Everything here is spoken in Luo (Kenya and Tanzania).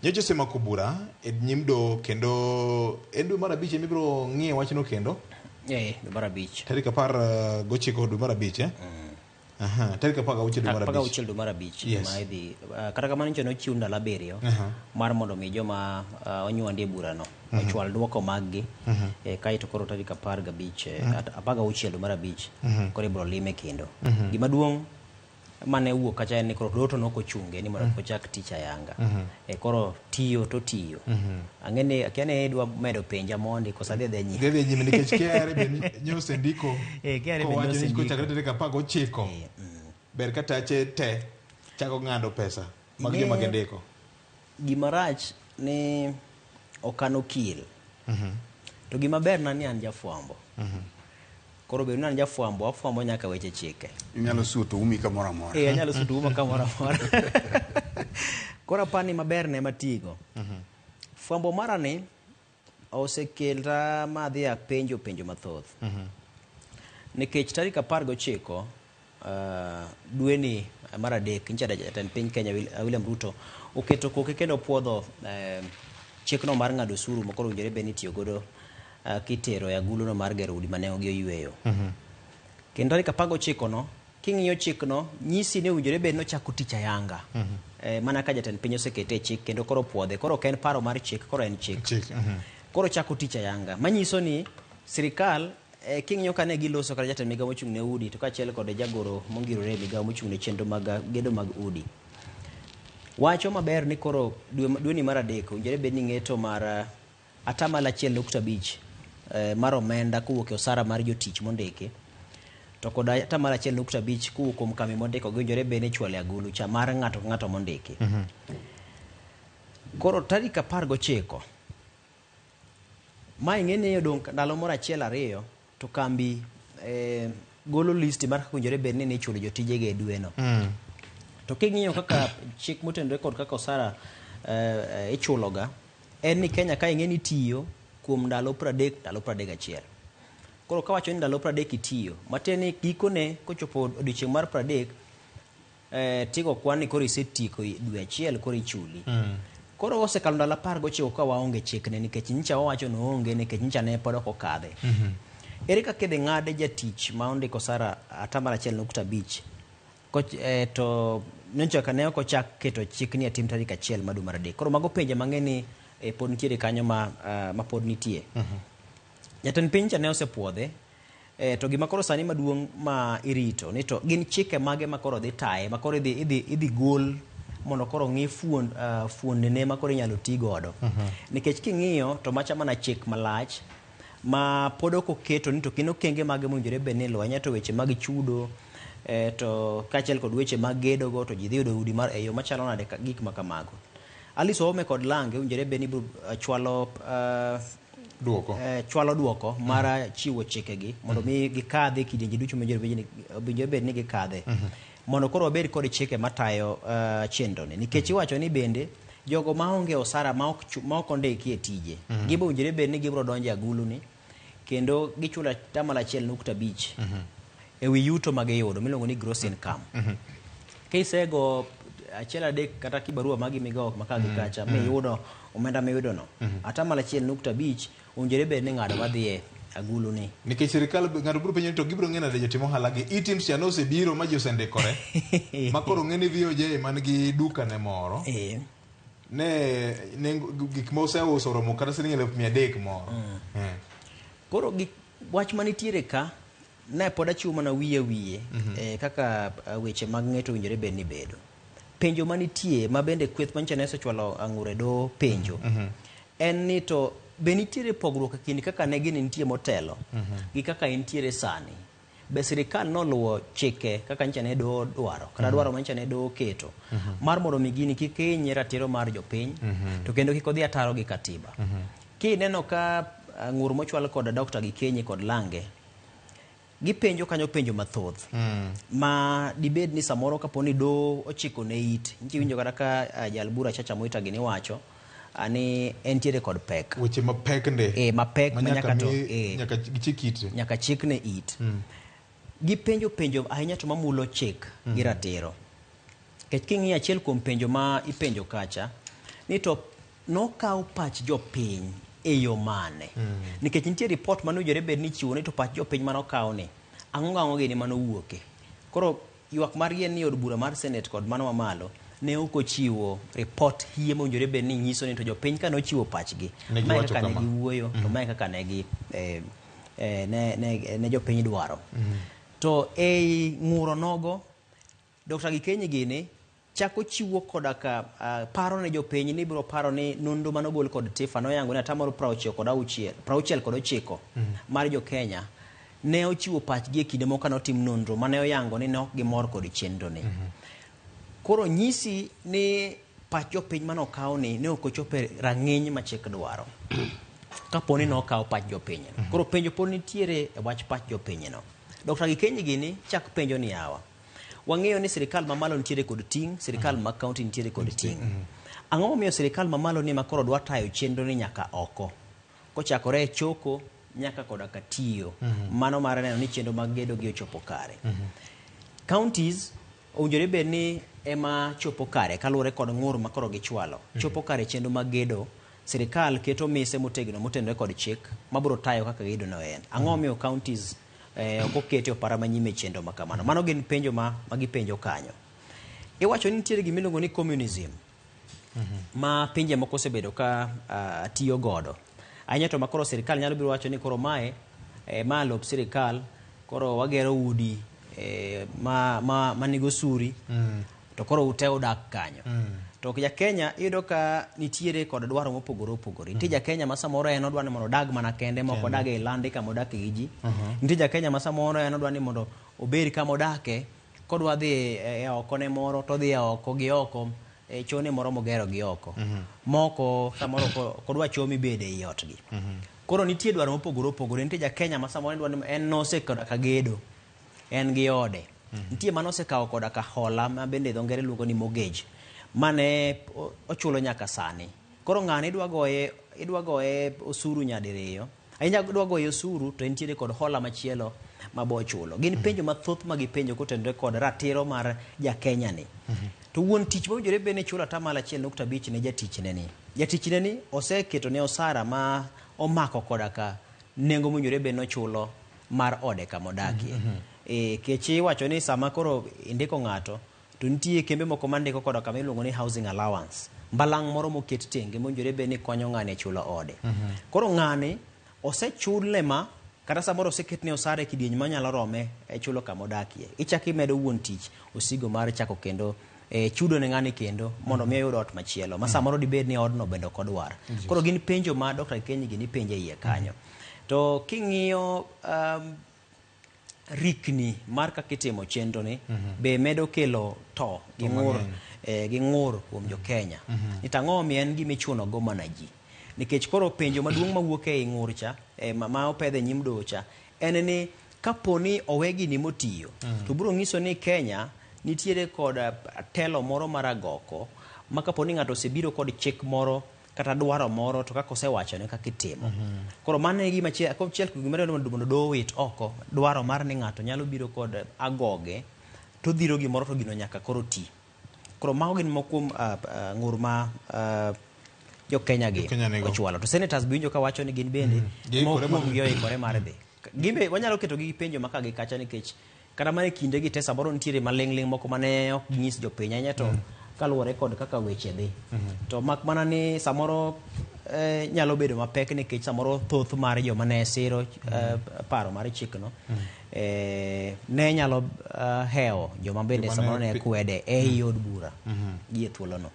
Nyocha osemako bura e nyimdo kendo en dwe mar abich emibiro ng'iye wachno kendo dwe mar abich tarik 19 dwe mar abich tarik 16 dwe mar abich dwe mar abich ma idhi kata kamano nyocha nochiw ndalo 7 mar mondo mi joma onyuandi e burano ochwal duoko mag-gi kaeto koro tarik 16 dwe mar abich koro ibiro lime kendo. Gima duong' mane wuok kacha en ni koro doto nokochunge ni mondo ochak tich ayanga koro tiyo to tiyo ang'ene akiane dwa medo penja mondi kosa dhi nyime nikech KRA be nyose ndiko kowacho ni kochakre tarik 19 ber ka tache te chako ng'ado pesa mag joma gendiko. Gima rach ni okano kil to gima ber na ni an jafwambo koro be nan jafwambo afwambo nyaka weche chike inyalo suto umi kamoro amora anyalo suto uma kamoro amora koro pani maber ne matigo fwambo mara ni osekelta madhi penjo mathoth nikech tarik 19 dwe ni mar adek nchada jatend piny Kenya William Ruto oketo koke kendo puodho chikno mar ng'ado osuru makoro winjore be nitiyo godo kitero ya agulu no mar gero udi mane ogi oyweyo kendo tarik 19 no king'iyo chikno nyisi ni winjore be no chako tich ayanga mana ka jatend piny osekete chik kendo koro puodhe koro ken paro mar chik koro en chik koro chako tich ayanga manyiso ni sirikal king'iyo kane giloso kata jatend migawo mochung' ne udi to kachiel kod jagoro mongirore migawo mochung' ne chenro mag gedo mag udi wacho maber ni koro dwe ni mar adek winjore be ni ng'eto mar 1.5 mar omenda kowuok e osara mar jotich mondiki to kod 1.5 kowuok kuom kambi mondiko winjore be ni chwale agulu cha mar ng'ato mondiki koro tarik 19 ma ing'ene dong ndalo moro 1-2 to kambi golo list mar kaka winjore be ni chulo jotijege e dweno to king'iyo kaka chik motenore kod kaka osara ichuloga en ni Kenya ka ing'eni tiyo kuom ndalo 31 koro kawacho ni ndalo 30 itiyo mateni gikone kochopo odiochieng' mar 30 tigo kwan ni koro isetieko dwe achiel koro ichuli koro osekalo ndalo 19 ka waonge chikne nikech nyicha wawacho no onge nikech nyicha ne pod ok okadhe ere kaka idhi ng'ade jatich ma ondiko osara 1.5 to nyocha kane ok ochak keto chikni atim tarik 1 mar dwe mar adek koro mago penje mang'eni pod nitiere kanyo ma pod nitie jatend piny cha ne osepuodhe to gima koro sani maduong' ma irito ni to gin chike mage ma koro dhi taye ma koro idhi gol mondo koro ng'i fuondene ma koro inyalo ti godo nikech king'iyo to macha mana chik malach ma pod ok oketo ni to kino okenge mage mowinjore be ni luwo to weche mag chudo to kachiel kod weche mag gedo go to ji dhi yudo udi mar eyo machalo nade gik ma kamago Alice Ome kod Lange winjore be ni chwalo duoko mar chiwo chikegi mondo mi gikadhe kidienje duto winjore be ni gikadhe mondo koro obed kod chike matayo chenroni nikech iwacho ni bende jogo maonge osara ma ok ondiki e tije gibo winjore be ni gibiro donjo agulu ni kendo gichulo 1.5 ewi yuto magiyudo miluongo ni gross income kisego 1.3 kata kibarua magi migawo makagi kacha miyudo omenda miyudo no 1.5 winjore be ni ng'ado madhiye agulu ni nikech sirikal ng'ado biro penjo to gibiro ng'ena de jotimo halagi items chano osebiro ma josendikore makoro ng'eni VOJ man gi duka ne moro ne gik ma oseuso romo kata siling 300 moro koro wach manitiere ka ne pod achiwo mana wiye kaka weche mag ng'eto winjore be ni bedo penjo manitie ma bende kweth mancha ne osechwalo ang'ure do penjo en ni to be nitiere pogruok kindi kaka ne gini nitie motelo gi kaka intiere sani be sirikal noluwo chike kaka ncha ne do dwaro kata dwaro mancha ne do keto mar mondo mi gini kik hiny ratiro mar jopiny to kendo kik odhi ataro gi katiba kineno ka ng'ur mochwal kod Dr. Gikenyi kod Lange gipenjo kanyo penjo mathoth ma dibed ni samoro kaponi do ochiko ne it nchi winjo kata ka jalbura Chacha Mwita gini wacho ani entiere kod pek weche mapek nde mapek nyaka gichikite nyaka chikne it gipenjo ahinya to mamulo chik gi ratiro kech king'i achiel kuom penjo ma ipenjo kacha ni to nokaw pach jopiny e yo mane nikech nitie report manojore bed ni chiwo ni to pach jopiny manokaw ni ang'o gini manowuoke. Koro ywak mar yien ni od bura mar Senate kod mano mamalo ne ok ochiwo report hie mowinjore bed ni nyiso ni to jopiny ka nochiwo pachgi mae kaka ne giwuoyo to mae kaka ne jopiny dwaro. To ei ng'uro nogo Dr. Gikenyi gini chako chiwo koda ka paro ne jopiny ni biro paro ni nonro manogol kod TIFA noyango ni atamalo 69 mar jo Kenya ne ochiwo pachgi e kinde moko notim nonro mane oyango ni nok gimor kod chenro ni. Koro nyisi ni pach jopiny manokaw ni ne ok ochope rang'iny ma chik dwaro kaponi nokaw pach jopiny. Koro penjo pod nitiere e wach pach jopiny no. Dr. Gikenyi gini chak penjo ni yawa. Wang'eyo ni sirikal mamalo nitiere kod ting', sirikal ma county nitiere kod ting'. Ang'o momiyo sirikal mamalo ni makoro dwa tayo chenro ni nyaka oko? Kochakore e choko nyaka koda ka tiyo. Mano mar neno ni chenro mag gedo gi ochopo kare. Counties owinjore bed ni ema chopo kare kaluwore kod ng'ur makoro gichwalo. Chopo kare chenro mag gedo. Sirikal keto mise motegno motenore kod chik mabiro tayo kaka gedo no en. Ang'o momiyo counties ok okete opara manyime chenro makamano. Mano gin penjo ma gipenjo kanyo. Iwacho ni nitiere gimiluongo ni communism ma pinje moko osebedo ka tiyo godo. Ahinya to makoro sirikal nyalo biro wacho ni koro mae ma lop sirikal koro wagero udi ma nigo suri to koro ute udak kanyo. To ja Kenya iyudo ka nitiere kod dwaro mopogore opogore. Nitie ja Kenya ma samoro en odwa ni mondo odag mana kende moko odag e landi kama odak gi ji. Nitie ja Kenya ma samoro en odwa ni mondo obed kama odake kodwa dhi e oko ne moro to dhi oko gi oko chone moro mogero gi oko. Moko samoro kodwa chomi bede i otgi. Koro nitie dwaro mopogore opogore. Nitie ja Kenya ma samoro dwa ni en nose koda ka gedo. En gi ode. Nitie manose kawo koda ka hola ma bende dho ngere luongo ni mortgage. Mane ochulo nyaka sani. Koro ng'ani idwa goye osuru nyadiriyo. Ahinya idwa goye osuru to entiere kod hola machielo mabo chulo. Gin penjo mathoth ma gipenjo kotenore kod ratiro mar ja Kenya ni. To wuon tich mowinjore bed ni chulo atamalo 1.5 ne jatichne ni. Jatichne ni oseketo ne osara ma omako koda ka nengo mowinjore bed no chulo mar ode kama odakie. Kech iwacho ni sama koro indiko ng'ato to nitie kembe moko mandiko koda kama iluongo ni housing allowance. Mbalang' moro moket tenge mowinjore bed ni konyo ng'ani chulo ode. Koro ng'ani osechule ma kata samoro oseketne osara e kidieny manyalo rome e chulo kama odakie. Ichaki medo wuon tich osigo mar chako kendo chudo ne ng'ani kendo mondo mi oyud ot machielo ma samoro dibed ni odno bende ok odwar. Koro gin penjo ma Dr. Gikenyi gini penjo iye kanyo. To king'iyo rikni mar kaka itimo chenro ni be medo kelo to gi ng'ur kuom jo Kenya. Itang'o mi en gima ichuno go mana ji. Nikech koro penjo maduong' mawuok e ng'ur cha ma opedhe nyim doho cha en ni kaponi owegi ni motiyo to biro ng'iso ni Kenya nitiere kod telo moro mar agoko ma kaponi ng'ato osebiro kod chik moro kata dwaro moro to kaka osewacho ne kaka itimo. Koro mano e gima chiel mondo doho wit oko dwaro mar ni ng'ato nyalo biro kod agoge to dhiro gimoro to gino nyaka koro ti. Koro mago gin mokuom ng'ur ma jo Kenya gi ochwalo. To senators binjo ka wacho ni gin bende mokuom gi oikore mar dhi. Gimbe wanyalo keto gi penjo maka gi kacha nikech kata mane kinde gi te samoro nitiere maling'ling moko mane ok nyis jopiny ahinya to kaluwore kod kaka weche dhi. To mak mana ni samoro nyalo bedo mapek nikech samoro thoth mar joma ne siro paro mar chikno ne nyalo hewo joma bende samoro ne kwede e od bura gi e thuolo no.